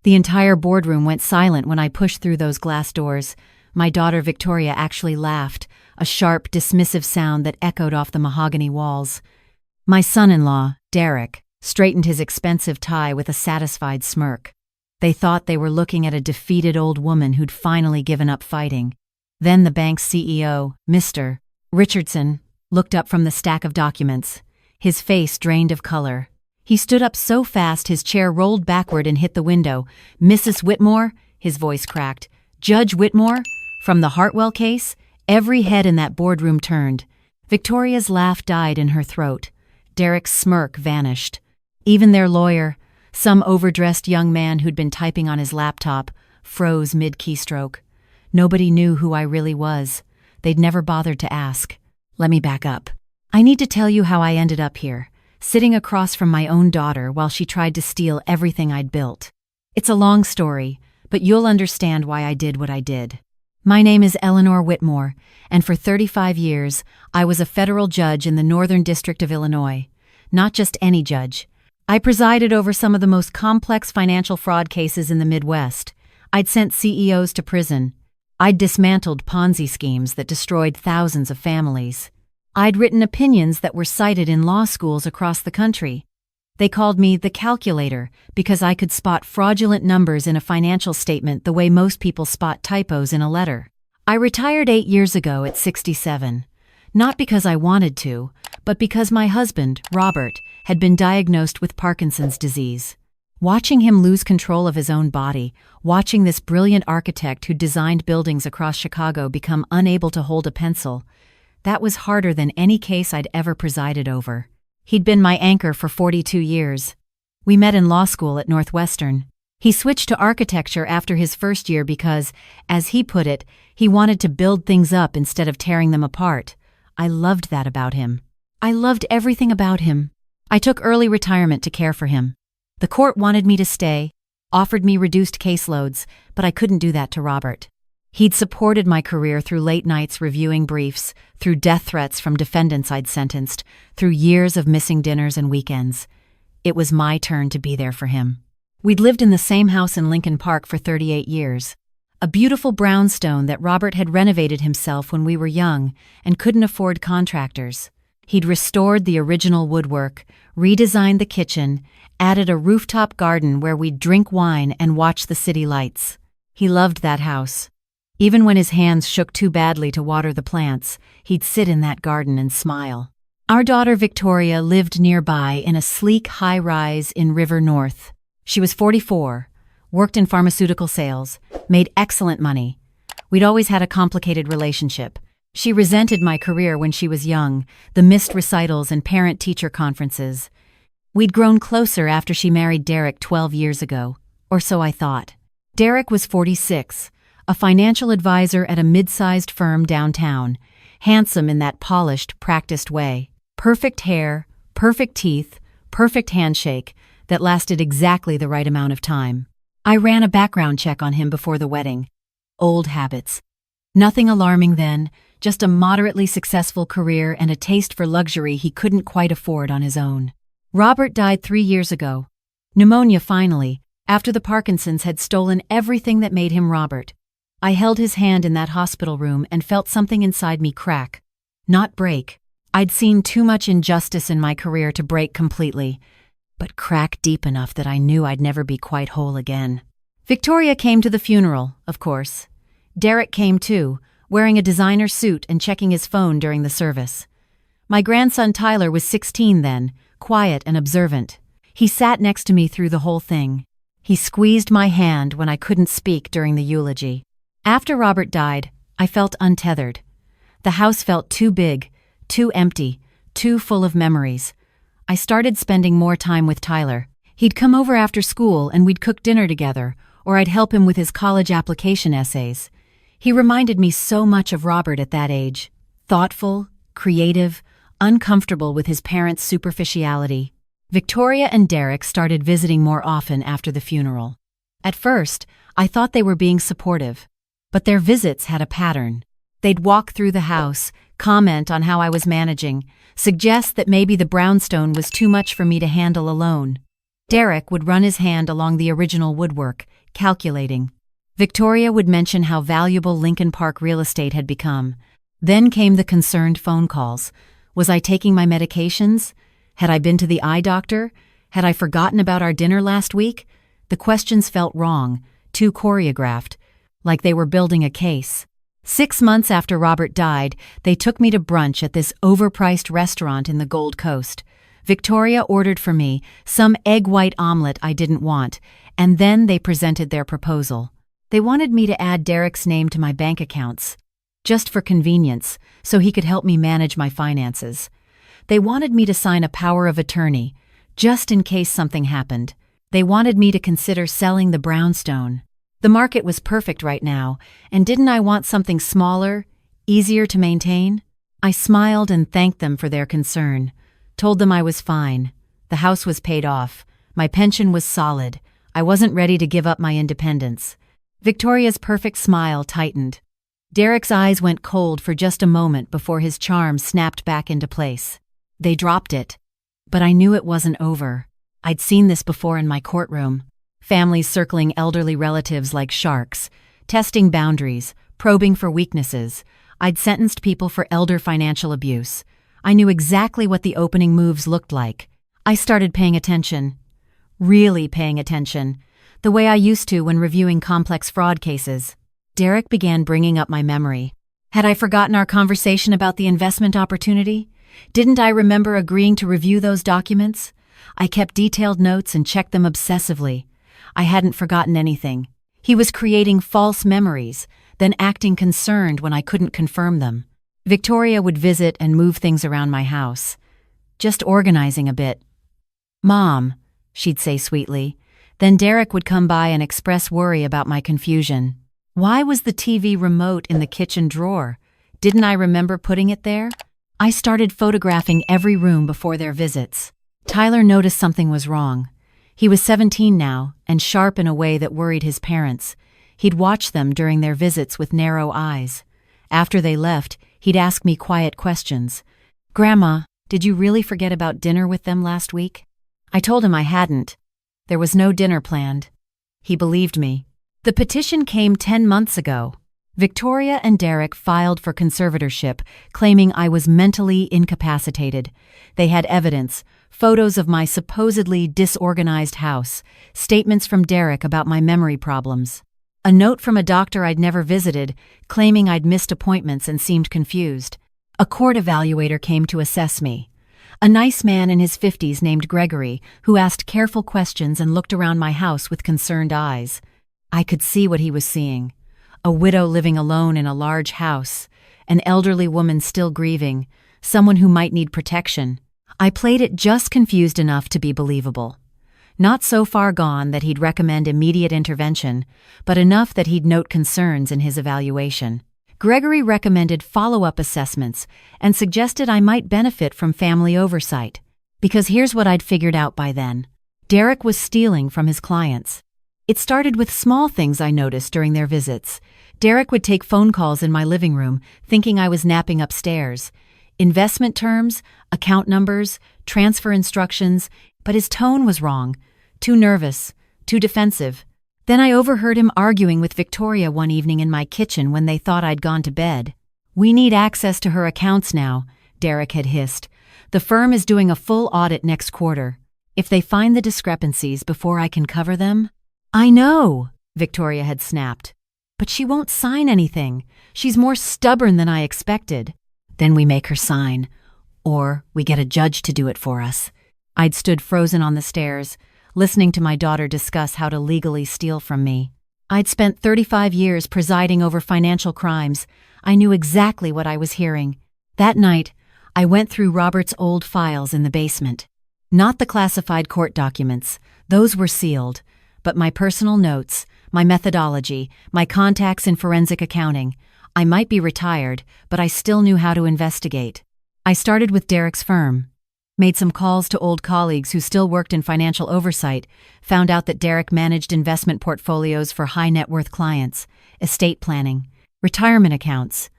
The entire boardroom went silent when I pushed through those glass doors. My daughter Victoria actually laughed, a sharp, dismissive sound that echoed off the mahogany walls. My son-in-law, Derek, straightened his expensive tie with a satisfied smirk. They thought they were looking at a defeated old woman who'd finally given up fighting. Then the bank's CEO, Mr. Richardson, looked up from the stack of documents. His face drained of color. He stood up so fast his chair rolled backward and hit the window. "Mrs. Whitmore?" his voice cracked. "Judge Whitmore? From the Hartwell case?" Every head in that boardroom turned. Victoria's laugh died in her throat. Derek's smirk vanished. Even their lawyer, some overdressed young man who'd been typing on his laptop, froze mid-keystroke. Nobody knew who I really was. They'd never bothered to ask. Let me back up. I need to tell you how I ended up here, sitting across from my own daughter while she tried to steal everything I'd built. It's a long story, but you'll understand why I did what I did. My name is Eleanor Whitmore, and for 35 years, I was a federal judge in the Northern District of Illinois. Not just any judge. I presided over some of the most complex financial fraud cases in the Midwest. I'd sent CEOs to prison. I'd dismantled Ponzi schemes that destroyed thousands of families. I'd written opinions that were cited in law schools across the country. They called me the calculator because I could spot fraudulent numbers in a financial statement the way most people spot typos in a letter. I retired 8 years ago at 67. Not because I wanted to, but because my husband, Robert, had been diagnosed with Parkinson's disease. Watching him lose control of his own body, watching this brilliant architect who designed buildings across Chicago become unable to hold a pencil, that was harder than any case I'd ever presided over. He'd been my anchor for 42 years. We met in law school at Northwestern. He switched to architecture after his first year because, as he put it, he wanted to build things up instead of tearing them apart. I loved that about him. I loved everything about him. I took early retirement to care for him. The court wanted me to stay, offered me reduced caseloads, but I couldn't do that to Robert. He'd supported my career through late nights reviewing briefs, through death threats from defendants I'd sentenced, through years of missing dinners and weekends. It was my turn to be there for him. We'd lived in the same house in Lincoln Park for 38 years. A beautiful brownstone that Robert had renovated himself when we were young and couldn't afford contractors. He'd restored the original woodwork, redesigned the kitchen, added a rooftop garden where we'd drink wine and watch the city lights. He loved that house. Even when his hands shook too badly to water the plants, he'd sit in that garden and smile. Our daughter Victoria lived nearby in a sleek high-rise in River North. She was 44, worked in pharmaceutical sales, made excellent money. We'd always had a complicated relationship. She resented my career when she was young, the missed recitals and parent-teacher conferences. We'd grown closer after she married Derek 12 years ago, or so I thought. Derek was 46, a financial advisor at a mid-sized firm downtown, handsome in that polished, practiced way. Perfect hair, perfect teeth, perfect handshake that lasted exactly the right amount of time. I ran a background check on him before the wedding. Old habits. Nothing alarming then, just a moderately successful career and a taste for luxury he couldn't quite afford on his own. Robert died 3 years ago. Pneumonia finally, after the Parkinsons had stolen everything that made him Robert. I held his hand in that hospital room and felt something inside me crack. Not break. I'd seen too much injustice in my career to break completely, but crack deep enough that I knew I'd never be quite whole again. Victoria came to the funeral, of course. Derek came too, wearing a designer suit and checking his phone during the service. My grandson Tyler was 16 then, quiet and observant. He sat next to me through the whole thing. He squeezed my hand when I couldn't speak during the eulogy. After Robert died, I felt untethered. The house felt too big, too empty, too full of memories. I started spending more time with Tyler. He'd come over after school and we'd cook dinner together, or I'd help him with his college application essays. He reminded me so much of Robert at that age. Thoughtful, creative, uncomfortable with his parents' superficiality. Victoria and Derek started visiting more often after the funeral. At first, I thought they were being supportive. But their visits had a pattern. They'd walk through the house, comment on how I was managing, suggest that maybe the brownstone was too much for me to handle alone. Derek would run his hand along the original woodwork, calculating. Victoria would mention how valuable Lincoln Park real estate had become. Then came the concerned phone calls. Was I taking my medications? Had I been to the eye doctor? Had I forgotten about our dinner last week? The questions felt wrong, too choreographed, like they were building a case. 6 months after Robert died, they took me to brunch at this overpriced restaurant in the Gold Coast. Victoria ordered for me some egg white omelet I didn't want, and then they presented their proposal. They wanted me to add Derek's name to my bank accounts, just for convenience, so he could help me manage my finances. They wanted me to sign a power of attorney, just in case something happened. They wanted me to consider selling the brownstone. The market was perfect right now, and didn't I want something smaller, easier to maintain? I smiled and thanked them for their concern, told them I was fine. The house was paid off. My pension was solid. I wasn't ready to give up my independence. Victoria's perfect smile tightened. Derek's eyes went cold for just a moment before his charm snapped back into place. They dropped it. But I knew it wasn't over. I'd seen this before in my courtroom. Families circling elderly relatives like sharks, testing boundaries, probing for weaknesses. I'd sentenced people for elder financial abuse. I knew exactly what the opening moves looked like. I started paying attention. Really paying attention. The way I used to when reviewing complex fraud cases. Derek began bringing up my memory. Had I forgotten our conversation about the investment opportunity? Didn't I remember agreeing to review those documents? I kept detailed notes and checked them obsessively. I hadn't forgotten anything. He was creating false memories, then acting concerned when I couldn't confirm them. Victoria would visit and move things around my house. Just organizing a bit. "Mom," she'd say sweetly. Then Derek would come by and express worry about my confusion. Why was the TV remote in the kitchen drawer? Didn't I remember putting it there? I started photographing every room before their visits. Tyler noticed something was wrong. He was 17 now, and sharp in a way that worried his parents. He'd watch them during their visits with narrow eyes. After they left, he'd ask me quiet questions. "Grandma, did you really forget about dinner with them last week?" I told him I hadn't. There was no dinner planned. He believed me. The petition came 10 months ago. Victoria and Derek filed for conservatorship, claiming I was mentally incapacitated. They had evidence, photos of my supposedly disorganized house, statements from Derek about my memory problems. A note from a doctor I'd never visited, claiming I'd missed appointments and seemed confused. A court evaluator came to assess me. A nice man in his 50s named Gregory, who asked careful questions and looked around my house with concerned eyes. I could see what he was seeing. A widow living alone in a large house, an elderly woman still grieving, someone who might need protection. I played it just confused enough to be believable. Not so far gone that he'd recommend immediate intervention, but enough that he'd note concerns in his evaluation. Gregory recommended follow-up assessments and suggested I might benefit from family oversight. Because here's what I'd figured out by then. Derek was stealing from his clients. It started with small things I noticed during their visits. Derek would take phone calls in my living room, thinking I was napping upstairs. Investment terms, account numbers, transfer instructions, but his tone was wrong. Too nervous, too defensive. Then I overheard him arguing with Victoria one evening in my kitchen when they thought I'd gone to bed. "We need access to her accounts now," Derek had hissed. "The firm is doing a full audit next quarter. If they find the discrepancies before I can cover them—" "I know," Victoria had snapped. "But she won't sign anything. She's more stubborn than I expected." "Then we make her sign. Or we get a judge to do it for us." I'd stood frozen on the stairs, listening to my daughter discuss how to legally steal from me. I'd spent 35 years presiding over financial crimes. I knew exactly what I was hearing. That night, I went through Robert's old files in the basement. Not the classified court documents. Those were sealed. But my personal notes, my methodology, my contacts in forensic accounting. I might be retired, but I still knew how to investigate. I started with Derek's firm. Made some calls to old colleagues who still worked in financial oversight, found out that Derek managed investment portfolios for high-net-worth clients, estate planning, retirement accounts,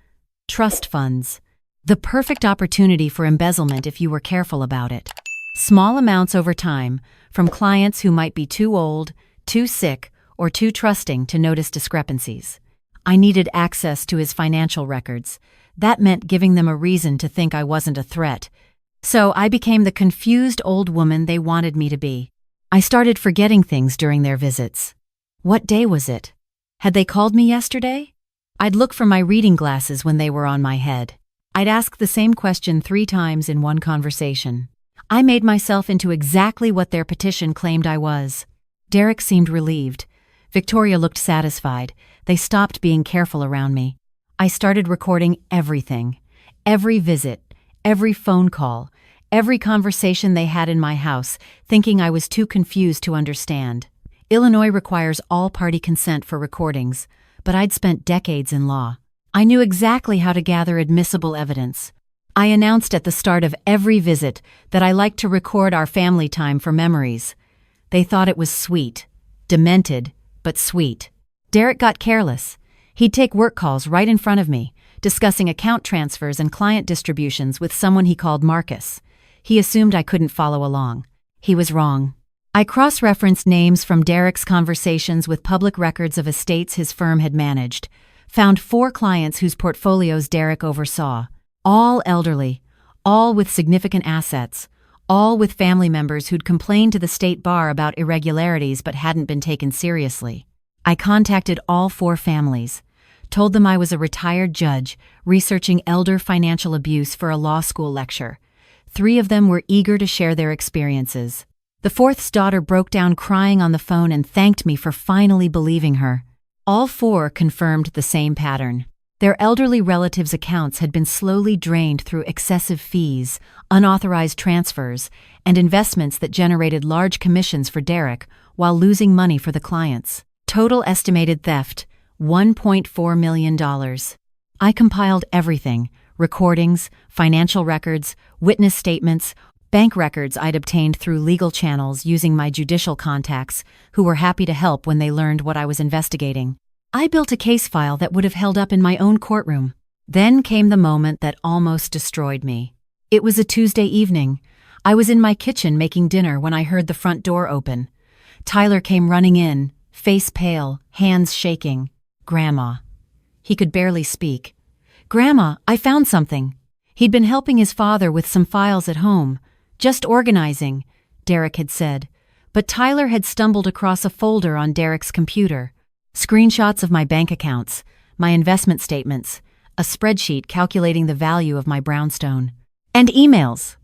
trust funds. The perfect opportunity for embezzlement if you were careful about it. Small amounts over time, from clients who might be too old, too sick, or too trusting to notice discrepancies. I needed access to his financial records. That meant giving them a reason to think I wasn't a threat. So I became the confused old woman they wanted me to be. I started forgetting things during their visits. What day was it? Had they called me yesterday? I'd look for my reading glasses when they were on my head. I'd ask the same question 3 times in one conversation. I made myself into exactly what their petition claimed I was. Derek seemed relieved. Victoria looked satisfied. They stopped being careful around me. I started recording everything. Every visit, every phone call, every conversation they had in my house, thinking I was too confused to understand. Illinois requires all-party consent for recordings, but I'd spent decades in law. I knew exactly how to gather admissible evidence. I announced at the start of every visit that I liked to record our family time for memories. They thought it was sweet. Demented, but sweet. Derek got careless. He'd take work calls right in front of me, discussing account transfers and client distributions with someone he called Marcus. He assumed I couldn't follow along. He was wrong. I cross-referenced names from Derek's conversations with public records of estates his firm had managed, found 4 clients whose portfolios Derek oversaw, all elderly, all with significant assets, all with family members who'd complained to the state bar about irregularities but hadn't been taken seriously. I contacted all 4 families, told them I was a retired judge researching elder financial abuse for a law school lecture. 3 of them were eager to share their experiences. The 4th's daughter broke down crying on the phone and thanked me for finally believing her. All 4 confirmed the same pattern. Their elderly relatives' accounts had been slowly drained through excessive fees, unauthorized transfers, and investments that generated large commissions for Derek while losing money for the clients. Total estimated theft, $1.4 million. I compiled everything: recordings, financial records, witness statements, bank records I'd obtained through legal channels using my judicial contacts, who were happy to help when they learned what I was investigating. I built a case file that would have held up in my own courtroom. Then came the moment that almost destroyed me. It was a Tuesday evening. I was in my kitchen making dinner when I heard the front door open. Tyler came running in, face pale, hands shaking. "Grandma." He could barely speak. "Grandma, I found something." He'd been helping his father with some files at home. "Just organizing," Derek had said. But Tyler had stumbled across a folder on Derek's computer. Screenshots of my bank accounts, my investment statements, a spreadsheet calculating the value of my brownstone. And emails.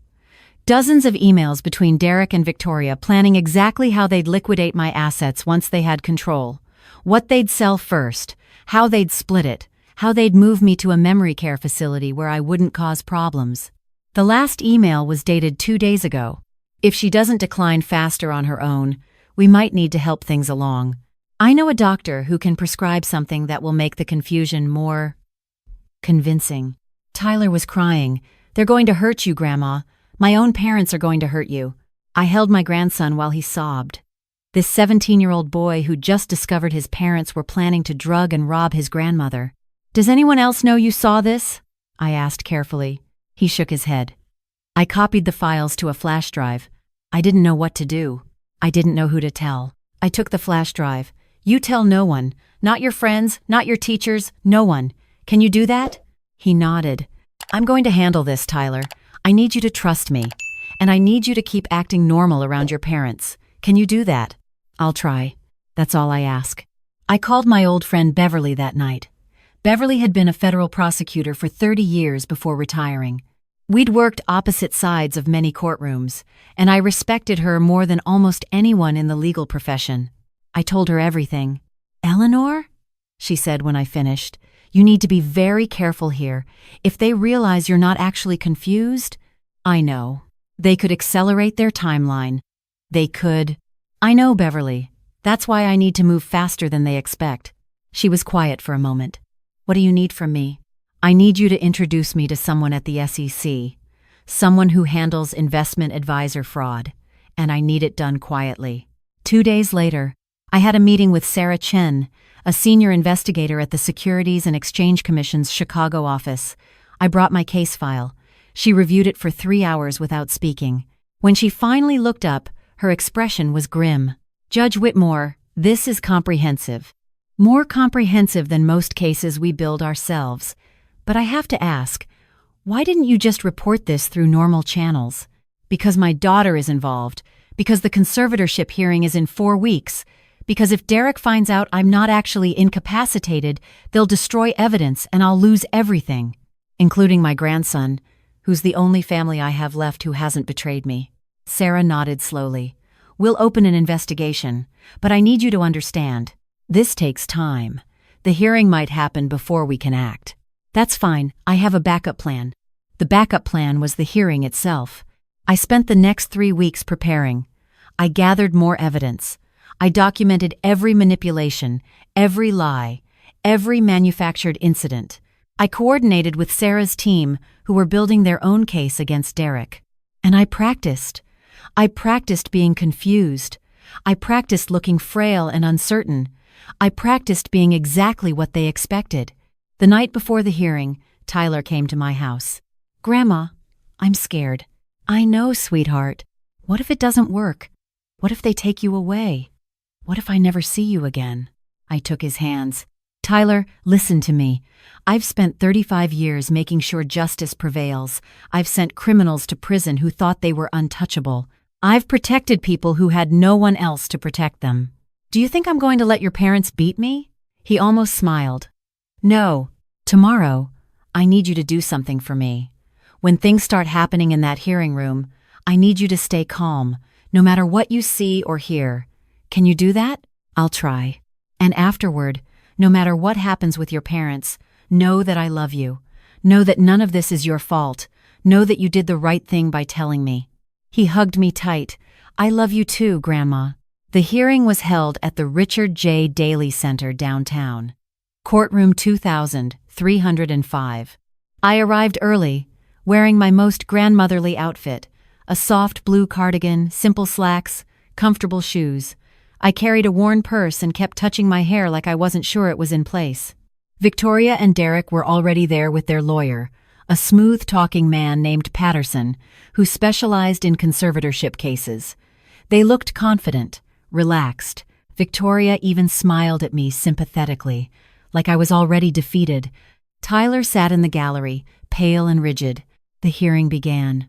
Dozens of emails between Derek and Victoria planning exactly how they'd liquidate my assets once they had control. What they'd sell first, how they'd split it, how they'd move me to a memory care facility where I wouldn't cause problems. The last email was dated 2 days ago. If she doesn't decline faster on her own, we might need to help things along. I know a doctor who can prescribe something that will make the confusion more convincing. Tyler was crying. "They're going to hurt you, Grandma. My own parents are going to hurt you." I held my grandson while he sobbed. This 17-year-old boy who just discovered his parents were planning to drug and rob his grandmother. "Does anyone else know you saw this?" I asked carefully. He shook his head. I copied the files to a flash drive. I didn't know what to do. I didn't know who to tell. I took the flash drive. "You tell no one. Not your friends, not your teachers, no one. Can you do that?" He nodded. "I'm going to handle this, Tyler. I need you to trust me. And I need you to keep acting normal around your parents. Can you do that?" "I'll try." That's all I ask. I called my old friend Beverly that night. Beverly had been a federal prosecutor for 30 years before retiring. We'd worked opposite sides of many courtrooms, and I respected her more than almost anyone in the legal profession. I told her everything. "Eleanor," she said when I finished, "you need to be very careful here. If they realize you're not actually confused, I know. They could accelerate their timeline. They could." "I know, Beverly. That's why I need to move faster than they expect." She was quiet for a moment. "What do you need from me?" "I need you to introduce me to someone at the SEC, someone who handles investment advisor fraud, and I need it done quietly." 2 days later, I had a meeting with Sarah Chen, a senior investigator at the Securities and Exchange Commission's Chicago office. I brought my case file. She reviewed it for 3 hours without speaking. When she finally looked up, her expression was grim. "Judge Whitmore, This is comprehensive. More comprehensive than most cases we build ourselves. But I have to ask, why didn't you just report this through normal channels? Because my daughter is involved. Because the conservatorship hearing is in 4 weeks. Because if Derek finds out I'm not actually incapacitated, they'll destroy evidence and I'll lose everything. Including my grandson, who's the only family I have left who hasn't betrayed me. Sarah nodded slowly. We'll open an investigation, but I need you to understand. This takes time. The hearing might happen before we can act. That's fine, I have a backup plan. The backup plan was the hearing itself. I spent the next 3 weeks preparing. I gathered more evidence. I documented every manipulation, every lie, every manufactured incident. I coordinated with Sarah's team, who were building their own case against Derek. And I practiced. I practiced being confused. I practiced looking frail and uncertain. I practiced being exactly what they expected. The night before the hearing, Tyler came to my house. "Grandma, I'm scared." "I know, sweetheart. What if it doesn't work? What if they take you away? What if I never see you again?" I took his hands. "Tyler, listen to me. I've spent 35 years making sure justice prevails. I've sent criminals to prison who thought they were untouchable. I've protected people who had no one else to protect them. Do you think I'm going to let your parents beat me?" He almost smiled. "No. Tomorrow, I need you to do something for me. When things start happening in that hearing room, I need you to stay calm, no matter what you see or hear. Can you do that?" "I'll try. And afterward, no matter what happens with your parents, know that I love you. Know that none of this is your fault. Know that you did the right thing by telling me." He hugged me tight. "I love you too, Grandma." The hearing was held at the Richard J. Daley Center downtown. Courtroom 2305. I arrived early, wearing my most grandmotherly outfit, a soft blue cardigan, simple slacks, comfortable shoes. I carried a worn purse and kept touching my hair like I wasn't sure it was in place. Victoria and Derek were already there with their lawyer, a smooth-talking man named Patterson, who specialized in conservatorship cases. They looked confident, relaxed. Victoria even smiled at me sympathetically, like I was already defeated. Tyler sat in the gallery, pale and rigid. The hearing began.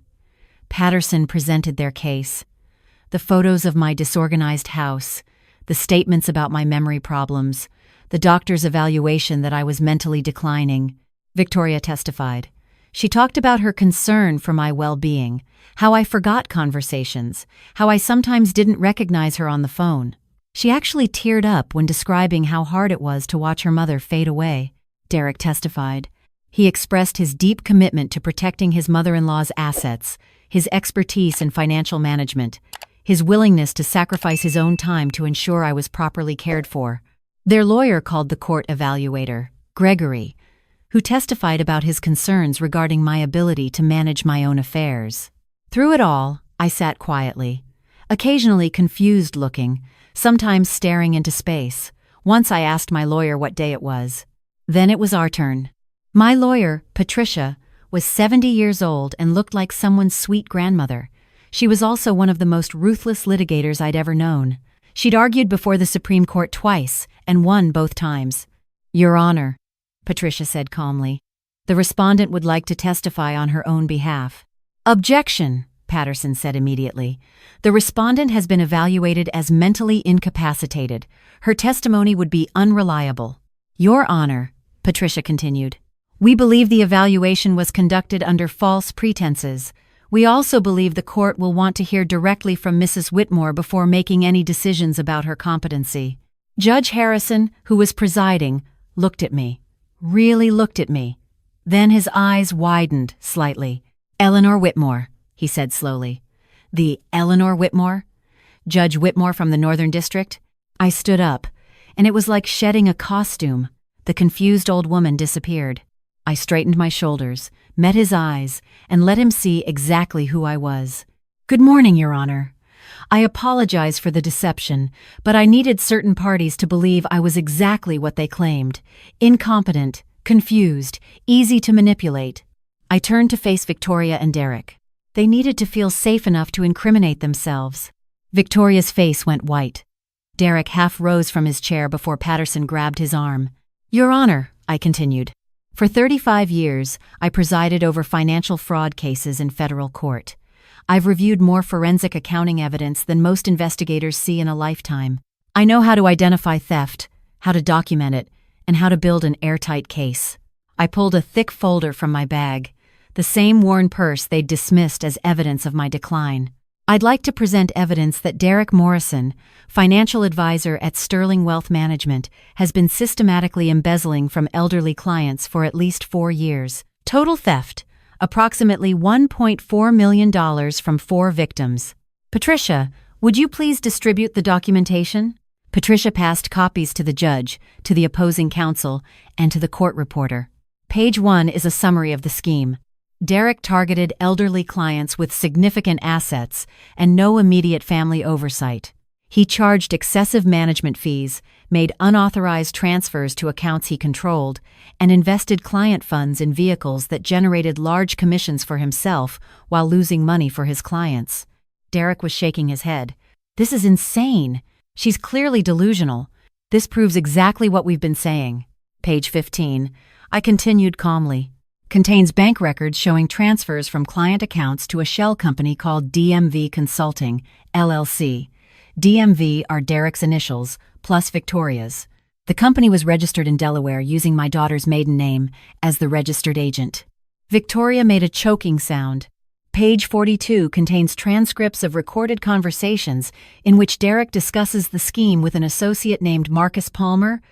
Patterson presented their case. The photos of my disorganized house, the statements about my memory problems, the doctor's evaluation that I was mentally declining. Victoria testified. She talked about her concern for my well-being, how I forgot conversations, how I sometimes didn't recognize her on the phone. She actually teared up when describing how hard it was to watch her mother fade away. Derek testified. He expressed his deep commitment to protecting his mother-in-law's assets, his expertise in financial management, his willingness to sacrifice his own time to ensure I was properly cared for. Their lawyer called the court evaluator, Gregory, who testified about his concerns regarding my ability to manage my own affairs. Through it all, I sat quietly, occasionally confused-looking, sometimes staring into space. Once I asked my lawyer what day it was. Then it was our turn. My lawyer, Patricia, was 70 years old and looked like someone's sweet grandmother. She was also one of the most ruthless litigators I'd ever known. She'd argued before the Supreme Court twice and won both times. "Your Honor," Patricia said calmly, "the respondent would like to testify on her own behalf." "Objection," Patterson said immediately. "The respondent has been evaluated as mentally incapacitated. Her testimony would be unreliable." "Your Honor," Patricia continued, "we believe the evaluation was conducted under false pretenses. We also believe the court will want to hear directly from Mrs. Whitmore before making any decisions about her competency." Judge Harrison, who was presiding, looked at me. Really looked at me. Then his eyes widened slightly. "Eleanor Whitmore," he said slowly. "The Eleanor Whitmore? Judge Whitmore from the Northern District?" I stood up, and it was like shedding a costume. The confused old woman disappeared. I straightened my shoulders, met his eyes, and let him see exactly who I was. "Good morning, Your Honor. I apologize for the deception, but I needed certain parties to believe I was exactly what they claimed. Incompetent, confused, easy to manipulate." I turned to face Victoria and Derek. They needed to feel safe enough to incriminate themselves. Victoria's face went white. Derek half rose from his chair before Patterson grabbed his arm. Your Honor, I continued. For 35 years, I presided over financial fraud cases in federal court. I've reviewed more forensic accounting evidence than most investigators see in a lifetime. I know how to identify theft, how to document it, and how to build an airtight case. I pulled a thick folder from my bag, the same worn purse they'd dismissed as evidence of my decline. I'd like to present evidence that Derek Morrison, financial advisor at Sterling Wealth Management, has been systematically embezzling from elderly clients for at least 4 years. Total theft, approximately $1.4 million from 4 victims. Patricia, would you please distribute the documentation? Patricia passed copies to the judge, to the opposing counsel, and to the court reporter. Page 1 is a summary of the scheme. Derek targeted elderly clients with significant assets and no immediate family oversight. He charged excessive management fees, made unauthorized transfers to accounts he controlled, and invested client funds in vehicles that generated large commissions for himself while losing money for his clients. Derek was shaking his head. This is insane. She's clearly delusional. This proves exactly what we've been saying. Page 15. I continued calmly. Contains bank records showing transfers from client accounts to a shell company called DMV Consulting, LLC. DMV are Derek's initials, plus Victoria's. The company was registered in Delaware using my daughter's maiden name as the registered agent. Victoria made a choking sound. Page 42 contains transcripts of recorded conversations in which Derek discusses the scheme with an associate named Marcus Palmer,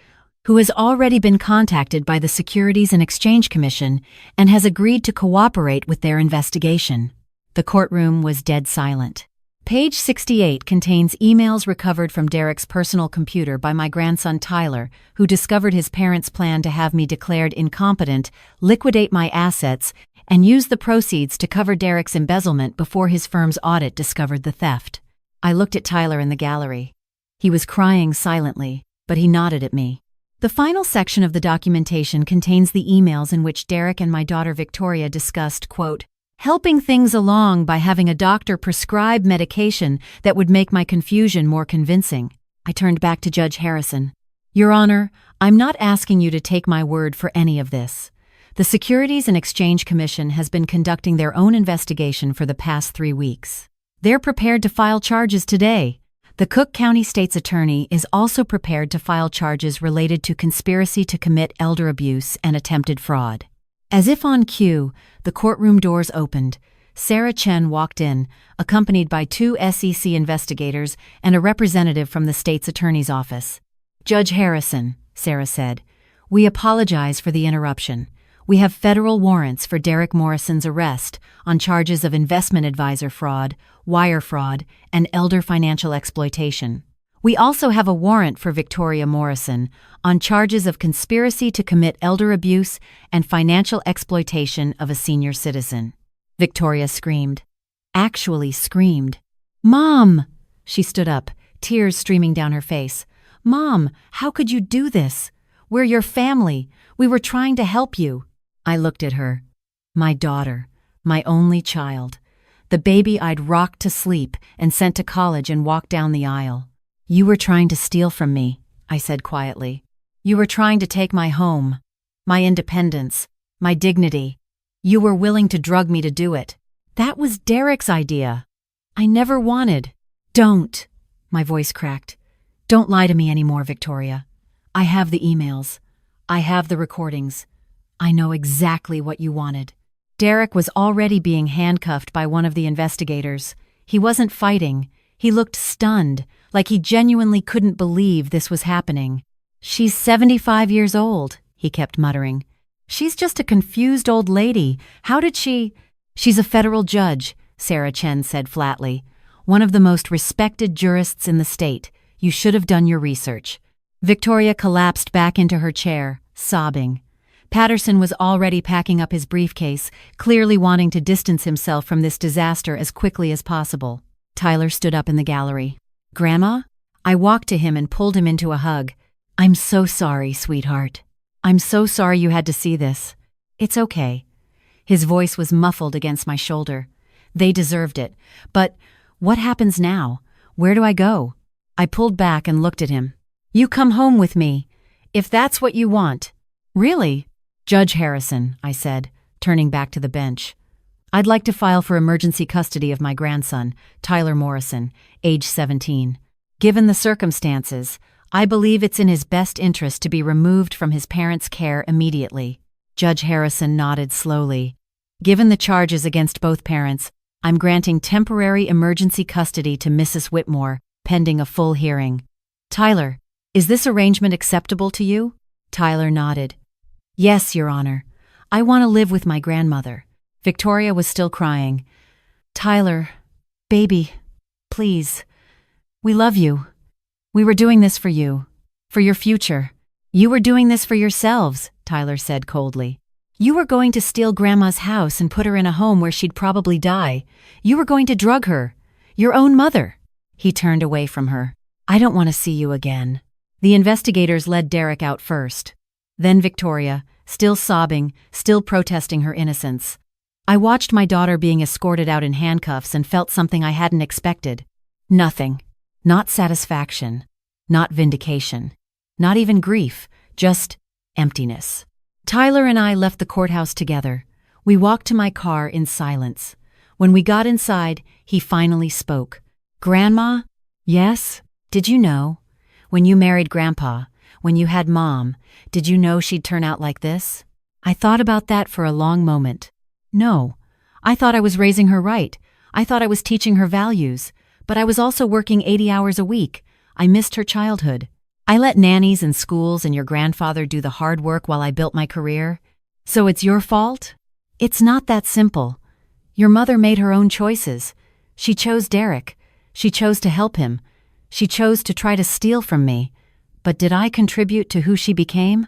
who has already been contacted by the Securities and Exchange Commission and has agreed to cooperate with their investigation. The courtroom was dead silent. Page 68 contains emails recovered from Derek's personal computer by my grandson Tyler, who discovered his parents' plan to have me declared incompetent, liquidate my assets, and use the proceeds to cover Derek's embezzlement before his firm's audit discovered the theft. I looked at Tyler in the gallery. He was crying silently, but he nodded at me. The final section of the documentation contains the emails in which Derek and my daughter Victoria discussed, quote, helping things along by having a doctor prescribe medication that would make my confusion more convincing. I turned back to Judge Harrison. Your Honor, I'm not asking you to take my word for any of this. The Securities and Exchange Commission has been conducting their own investigation for the past 3 weeks. They're prepared to file charges today. The Cook County State's Attorney is also prepared to file charges related to conspiracy to commit elder abuse and attempted fraud. As if on cue, the courtroom doors opened. Sarah Chen walked in, accompanied by 2 SEC investigators and a representative from the state's attorney's office. Judge Harrison, Sarah said, we apologize for the interruption. We have federal warrants for Derek Morrison's arrest on charges of investment advisor fraud, wire fraud, and elder financial exploitation. We also have a warrant for Victoria Morrison on charges of conspiracy to commit elder abuse and financial exploitation of a senior citizen. Victoria screamed. Actually screamed. Mom! She stood up, tears streaming down her face. Mom, how could you do this? We're your family. We were trying to help you. I looked at her. My daughter, my only child, the baby I'd rocked to sleep and sent to college and walked down the aisle. You were trying to steal from me, I said quietly. You were trying to take my home, my independence, my dignity. You were willing to drug me to do it. That was Derek's idea. I never wanted. Don't, my voice cracked. Don't lie to me anymore, Victoria. I have the emails. I have the recordings. I know exactly what you wanted. Derek was already being handcuffed by one of the investigators. He wasn't fighting. He looked stunned, like he genuinely couldn't believe this was happening. She's 75 years old, he kept muttering. She's just a confused old lady. How did she— She's a federal judge, Sarah Chen said flatly. One of the most respected jurists in the state. You should have done your research. Victoria collapsed back into her chair, sobbing. Patterson was already packing up his briefcase, clearly wanting to distance himself from this disaster as quickly as possible. Tyler stood up in the gallery. Grandma? I walked to him and pulled him into a hug. I'm so sorry, sweetheart. I'm so sorry you had to see this. It's okay. His voice was muffled against my shoulder. They deserved it. But what happens now? Where do I go? I pulled back and looked at him. You come home with me, if that's what you want. Really? Judge Harrison, I said, turning back to the bench. I'd like to file for emergency custody of my grandson, Tyler Morrison, age 17. Given the circumstances, I believe it's in his best interest to be removed from his parents' care immediately. Judge Harrison nodded slowly. Given the charges against both parents, I'm granting temporary emergency custody to Mrs. Whitmore, pending a full hearing. Tyler, is this arrangement acceptable to you? Tyler nodded. Yes, Your Honor. I want to live with my grandmother. Victoria was still crying. Tyler, baby, please. We love you. We were doing this for you. For your future. You were doing this for yourselves, Tyler said coldly. You were going to steal Grandma's house and put her in a home where she'd probably die. You were going to drug her. Your own mother. He turned away from her. I don't want to see you again. The investigators led Derek out first. Then Victoria, still sobbing, still protesting her innocence. I watched my daughter being escorted out in handcuffs and felt something I hadn't expected. Nothing. Not satisfaction. Not vindication. Not even grief. Just emptiness. Tyler and I left the courthouse together. We walked to my car in silence. When we got inside, he finally spoke. Grandma? Yes? Did you know? When you married Grandpa, when you had Mom, did you know she'd turn out like this? I thought about that for a long moment. No. I thought I was raising her right. I thought I was teaching her values. But I was also working 80 hours a week. I missed her childhood. I let nannies and schools and your grandfather do the hard work while I built my career. So it's your fault? It's not that simple. Your mother made her own choices. She chose Derek. She chose to help him. She chose to try to steal from me. But did I contribute to who she became?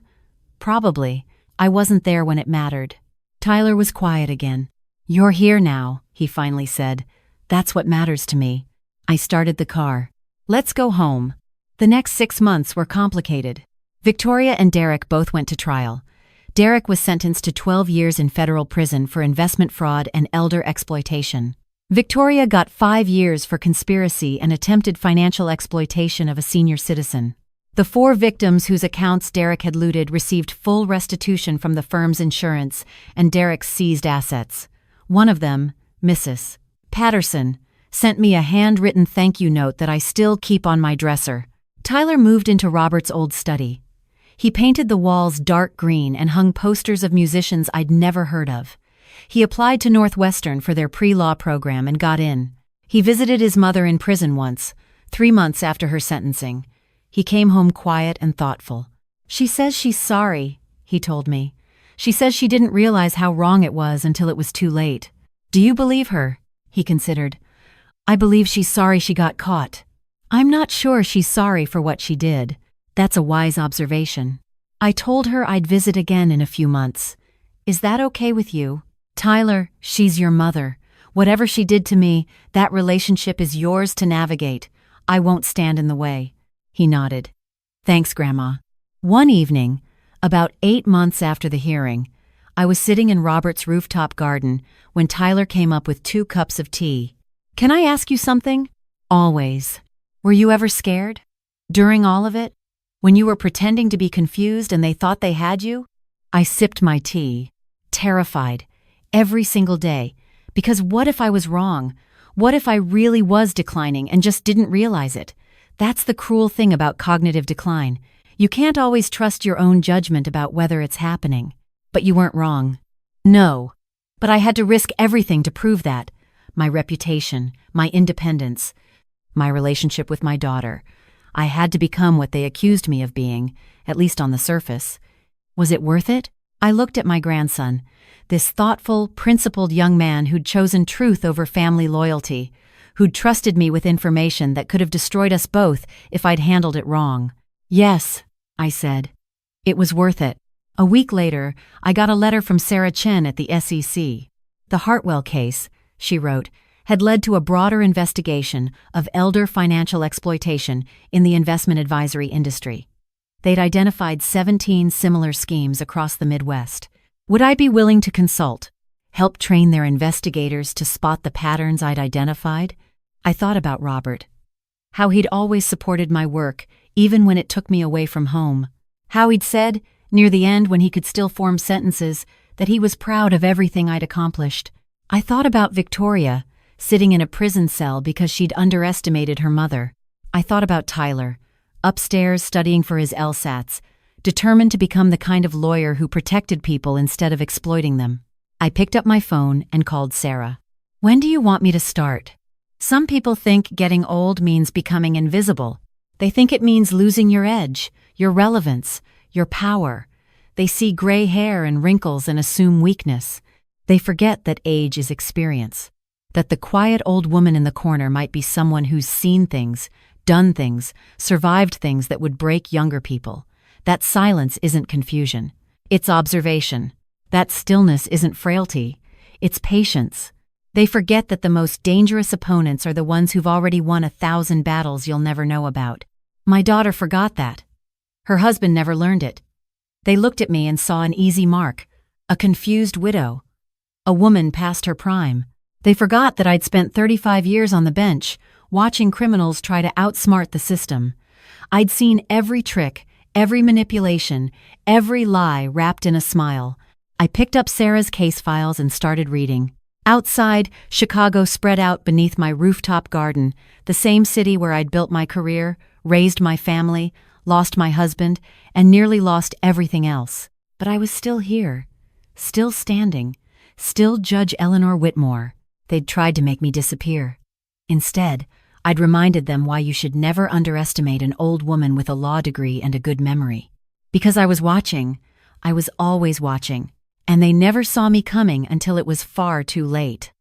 Probably. I wasn't there when it mattered. Tyler was quiet again. You're here now, he finally said. That's what matters to me. I started the car. Let's go home. The next 6 months were complicated. Victoria and Derek both went to trial. Derek was sentenced to 12 years in federal prison for investment fraud and elder exploitation. Victoria got 5 years for conspiracy and attempted financial exploitation of a senior citizen. The 4 victims whose accounts Derek had looted received full restitution from the firm's insurance and Derek's seized assets. One of them, Mrs. Patterson, sent me a handwritten thank you note that I still keep on my dresser. Tyler moved into Robert's old study. He painted the walls dark green and hung posters of musicians I'd never heard of. He applied to Northwestern for their pre-law program and got in. He visited his mother in prison once, 3 months after her sentencing. He came home quiet and thoughtful. She says she's sorry, he told me. She says she didn't realize how wrong it was until it was too late. Do you believe her? He considered. I believe she's sorry she got caught. I'm not sure she's sorry for what she did. That's a wise observation. I told her I'd visit again in a few months. Is that okay with you? Tyler, she's your mother. Whatever she did to me, that relationship is yours to navigate. I won't stand in the way. He nodded. Thanks, Grandma. One evening, about 8 months after the hearing, I was sitting in Robert's rooftop garden when Tyler came up with 2 cups of tea. Can I ask you something? Always. Were you ever scared? During all of it? When you were pretending to be confused and they thought they had you? I sipped my tea, terrified, every single day, because what if I was wrong? What if I really was declining and just didn't realize it? That's the cruel thing about cognitive decline. You can't always trust your own judgment about whether it's happening. But you weren't wrong. No. But I had to risk everything to prove that. My reputation, my independence, my relationship with my daughter. I had to become what they accused me of being, at least on the surface. Was it worth it? I looked at my grandson, this thoughtful, principled young man who'd chosen truth over family loyalty, who'd trusted me with information that could have destroyed us both if I'd handled it wrong. Yes, I said. It was worth it. A week later, I got a letter from Sarah Chen at the SEC. The Hartwell case, she wrote, had led to a broader investigation of elder financial exploitation in the investment advisory industry. They'd identified 17 similar schemes across the Midwest. Would I be willing to consult, help train their investigators to spot the patterns I'd identified? I thought about Robert. How he'd always supported my work, even when it took me away from home. How he'd said, near the end when he could still form sentences, that he was proud of everything I'd accomplished. I thought about Victoria, sitting in a prison cell because she'd underestimated her mother. I thought about Tyler, upstairs studying for his LSATs, determined to become the kind of lawyer who protected people instead of exploiting them. I picked up my phone and called Sarah. "When do you want me to start?" Some people think getting old means becoming invisible. They think it means losing your edge, your relevance, your power. They see gray hair and wrinkles and assume weakness. They forget that age is experience. That the quiet old woman in the corner might be someone who's seen things, done things, survived things that would break younger people. That silence isn't confusion. It's observation. That stillness isn't frailty. It's patience. They forget that the most dangerous opponents are the ones who've already won 1,000 battles you'll never know about. My daughter forgot that. Her husband never learned it. They looked at me and saw an easy mark, a confused widow, a woman past her prime. They forgot that I'd spent 35 years on the bench, watching criminals try to outsmart the system. I'd seen every trick, every manipulation, every lie wrapped in a smile. I picked up Sarah's case files and started reading. Outside, Chicago spread out beneath my rooftop garden, the same city where I'd built my career, raised my family, lost my husband, and nearly lost everything else. But I was still here, still standing, still Judge Eleanor Whitmore. They'd tried to make me disappear. Instead, I'd reminded them why you should never underestimate an old woman with a law degree and a good memory. Because I was watching, I was always watching, and they never saw me coming until it was far too late.